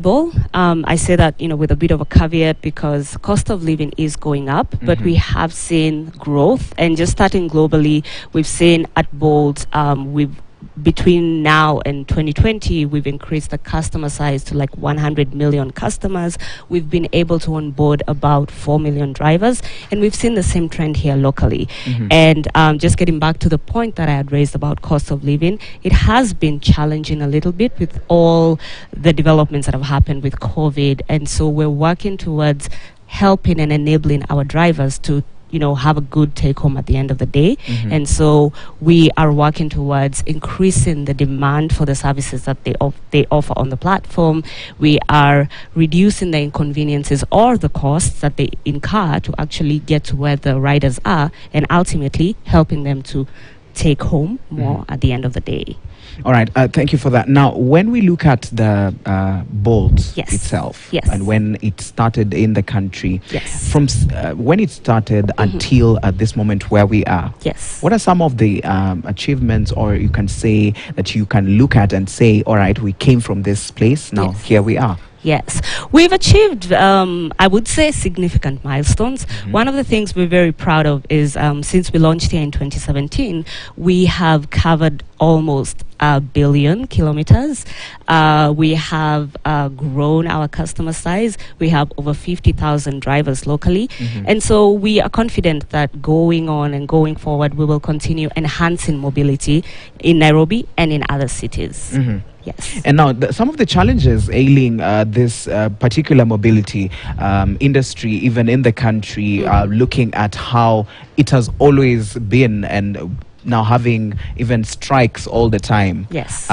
I say that, with a bit of a caveat because cost of living is going up, but we have seen growth. And just starting globally, we've seen at Bolt, between now and 2020, we've increased the customer size to like 100 million customers. We've been able to onboard about 4 million drivers, and we've seen the same trend here locally. And just getting back to the point that I had raised about cost of living, it has been challenging a little bit with all the developments that have happened with COVID. And so we're working towards helping and enabling our drivers to have a good take home at the end of the day. And so we are working towards increasing the demand for the services that they offer on the platform. We are reducing the inconveniences or the costs that they incur to actually get to where the riders are, and ultimately helping them to take home more at the end of the day. All right, thank you for that. Now, when we look at the Bolt itself, and when it started in the country, from when it started until at this moment where we are, what are some of the achievements, or you can say that you can look at and say, all right, we came from this place, now here we are? Yes, we've achieved, I would say, significant milestones. One of the things we're very proud of is since we launched here in 2017, we have covered almost 1 billion kilometers. We have grown our customer size. We have over 50,000 drivers locally. And so we are confident that going on and going forward, we will continue enhancing mobility in Nairobi and in other cities. Yes. And now, some of the challenges ailing this particular mobility industry, even in the country, looking at how it has always been, and now having even strikes all the time. Yes.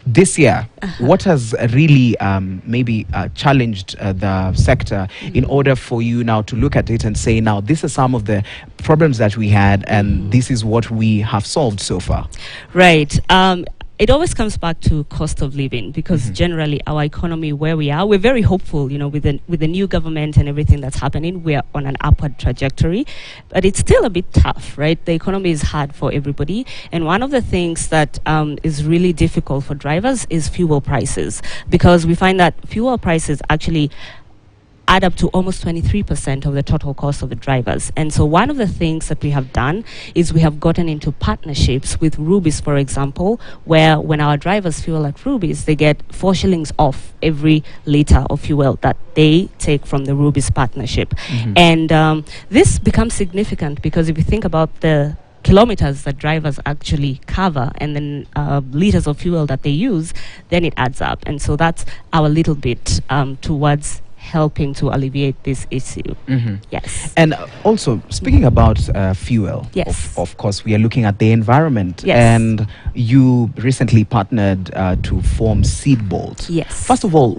This year, what has really maybe challenged the sector in order for you now to look at it and say, now, this are some of the problems that we had, and this is what we have solved so far? Right. It always comes back to cost of living, because generally our economy, where we are, we're very hopeful, with the new government and everything that's happening, we're on an upward trajectory, but it's still a bit tough, right? The economy is hard for everybody. And one of the things that is really difficult for drivers is fuel prices, because we find that fuel prices actually add up to almost 23% of the total cost of the drivers. And so one of the things that we have done is we have gotten into partnerships with Ruby's, for example, where when our drivers fuel at Ruby's, they get 4 shillings off every liter of fuel that they take from the Ruby's partnership. And this becomes significant because if you think about the kilometers that drivers actually cover and then liters of fuel that they use, then it adds up. And so that's our little bit towards helping to alleviate this issue. Yes. And also, speaking about fuel, of course, we are looking at the environment. And you recently partnered to form Seed Bolt. Yes. First of all,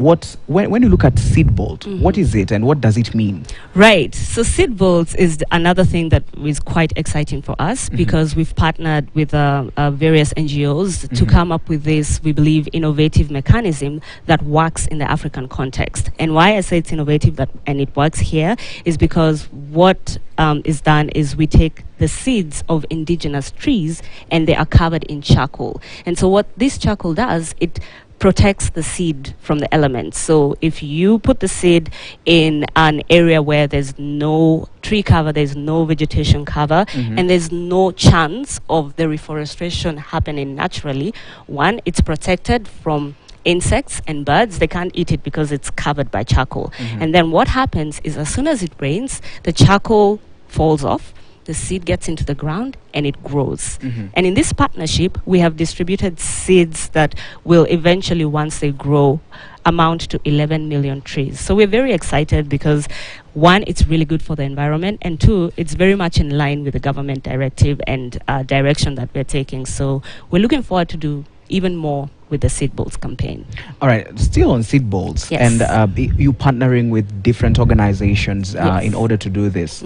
when you look at Seed Bolt, what is it and what does it mean? Right. So Seed Bolt is another thing that is quite exciting for us, because we've partnered with various NGOs to come up with this, we believe, innovative mechanism that works in the African context. And why I say it's innovative and it works here is because what is done is we take the seeds of indigenous trees and they are covered in charcoal. And so what this charcoal does, it protects the seed from the elements. So if you put the seed in an area where there's no tree cover, there's no vegetation cover, and there's no chance of the reforestation happening naturally, one, it's protected from insects and birds. They can't eat it because it's covered by charcoal. And then what happens is as soon as it rains, the charcoal falls off, the seed gets into the ground and it grows. And in this partnership, we have distributed seeds that will eventually, once they grow, amount to 11 million trees. So we're very excited because one, it's really good for the environment, and two, it's very much in line with the government directive and direction that we're taking. So we're looking forward to do even more with the Seed Bolts campaign. All right, still on Seed Bolts, and you partnering with different organizations in order to do this.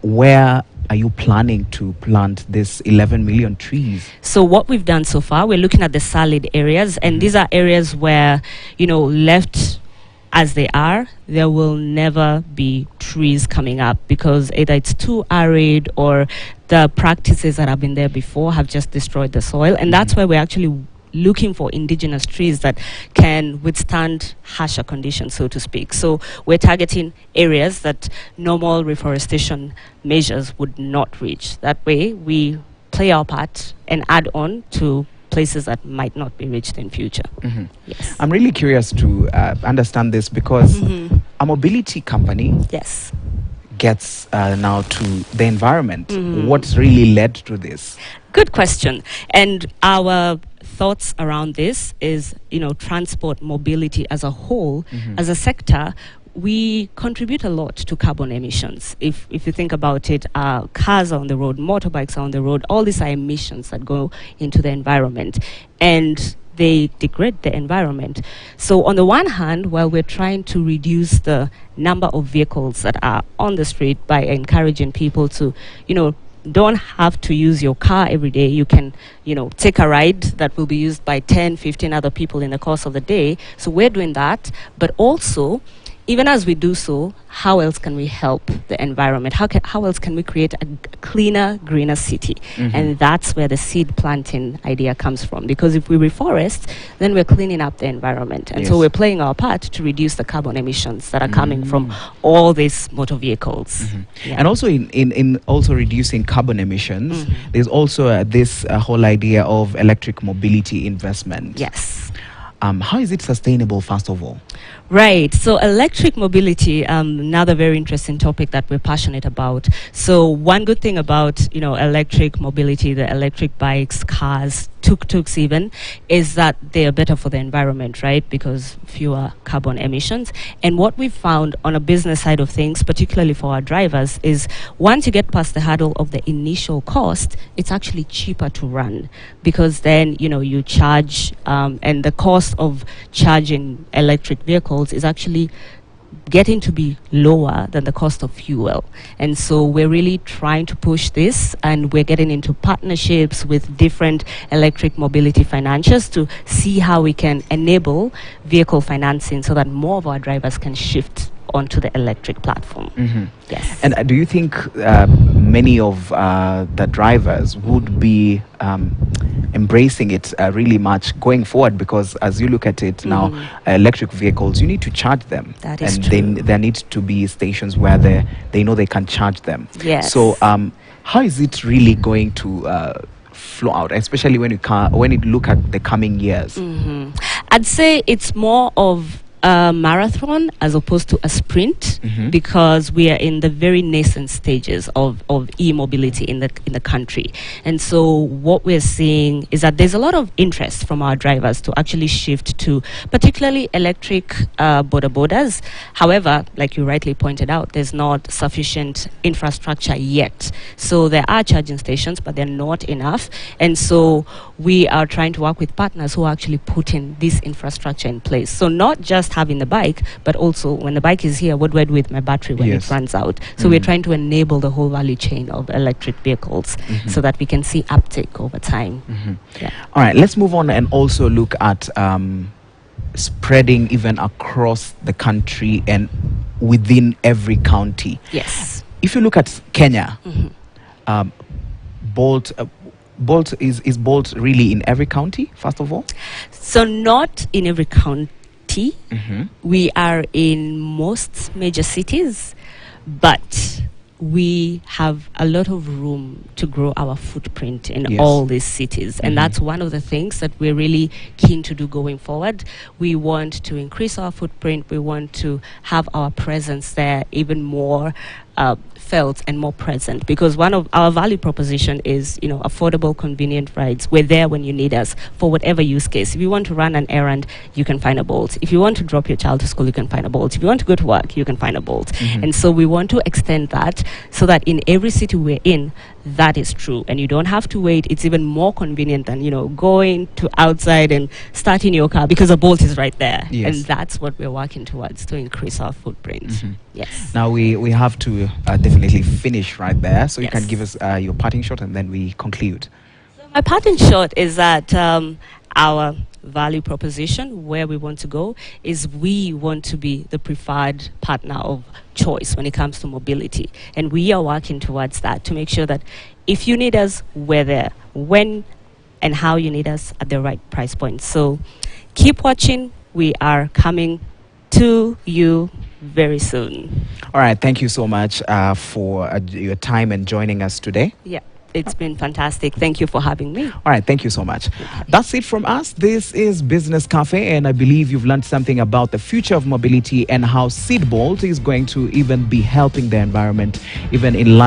Where are you planning to plant this 11 million trees? So what we've done so far, we're looking at the solid areas, and these are areas where, left as they are, there will never be trees coming up because either it's too arid or the practices that have been there before have just destroyed the soil. And that's why we're actually looking for indigenous trees that can withstand harsher conditions, so to speak. So we're targeting areas that normal reforestation measures would not reach. That way we play our part and add on to places that might not be reached in future. Yes. I'm really curious to understand this because a mobility company gets now to the environment. What's really led to this? Good question. And our thoughts around this is, transport mobility as a whole, as a sector, we contribute a lot to carbon emissions. If you think about it, cars are on the road, motorbikes are on the road, all these are emissions that go into the environment, and they degrade the environment. So on the one hand, while we're trying to reduce the number of vehicles that are on the street by encouraging people to, don't have to use your car every day. You can, take a ride that will be used by 10, 15 other people in the course of the day. So we're doing that, but also, even as we do so, how else can we help the environment? How else can we create a cleaner, greener city? And that's where the seed planting idea comes from. Because if we reforest, then we're cleaning up the environment. And so we're playing our part to reduce the carbon emissions that are coming from all these motor vehicles. And also in also reducing carbon emissions, there's also this whole idea of electric mobility investment. Yes. How is it sustainable, first of all? Right. So electric mobility, another very interesting topic that we're passionate about. So one good thing about, electric mobility, the electric bikes, cars, tuk-tuks even, is that they are better for the environment, right? Because fewer carbon emissions. And what we've found on a business side of things, particularly for our drivers, is once you get past the hurdle of the initial cost, it's actually cheaper to run, because then, you charge, and the cost of charging electric vehicles is actually getting to be lower than the cost of fuel. And so we're really trying to push this, and we're getting into partnerships with different electric mobility financiers to see how we can enable vehicle financing so that more of our drivers can shift onto the electric platform. Yes. And do you think many of the drivers would be embracing it really much going forward? Because as you look at it now, electric vehicles, you need to charge them. That is true. There needs to be stations where they know they can charge them. Yes. So how is it really going to flow out, especially when you look at the coming years? I'd say it's more of a marathon as opposed to a sprint, because we are in the very nascent stages of e-mobility in the country. And so what we're seeing is that there's a lot of interest from our drivers to actually shift to particularly electric borders. However, like you rightly pointed out, there's not sufficient infrastructure yet. So there are charging stations, but they're not enough. And so we are trying to work with partners who are actually putting this infrastructure in place. So not just having the bike, but also when the bike is here, what do I do with my battery when it runs out? So we're trying to enable the whole value chain of electric vehicles so that we can see uptake over time. All right, let's move on and also look at spreading even across the country and within every county. Yes. If you look at Kenya, Bolt is Bolt really in every county, first of all? So not in every county. We are in most major cities, but we have a lot of room to grow our footprint in all these cities. And that's one of the things that we're really keen to do going forward. We want to increase our footprint. We want to have our presence there even more felt and more present, because one of our value proposition is, affordable, convenient rides. We're there when you need us for whatever use case. If you want to run an errand, you can find a Bolt. If you want to drop your child to school, you can find a Bolt. If you want to go to work, you can find a Bolt. And so we want to extend that so that in every city we're in, that is true, and you don't have to wait. It's even more convenient than going to outside and starting your car, because a Bolt is right there. And that's what we're working towards, to increase our footprint. Yes. Now we have to definitely finish right there, so you can give us your parting shot and then we conclude. So my parting shot is that our value proposition, where we want to go, is we want to be the preferred partner of choice when it comes to mobility, and we are working towards that to make sure that if you need us, we're there. When and how you need us at the right price point. So keep watching. We are coming to you very soon. All right. Thank you so much for your time and joining us today. Yeah. It's been fantastic. Thank you for having me. All right. Thank you so much. That's it from us. This is Business Cafe, and I believe you've learned something about the future of mobility and how Seedbolt is going to even be helping the environment, even in line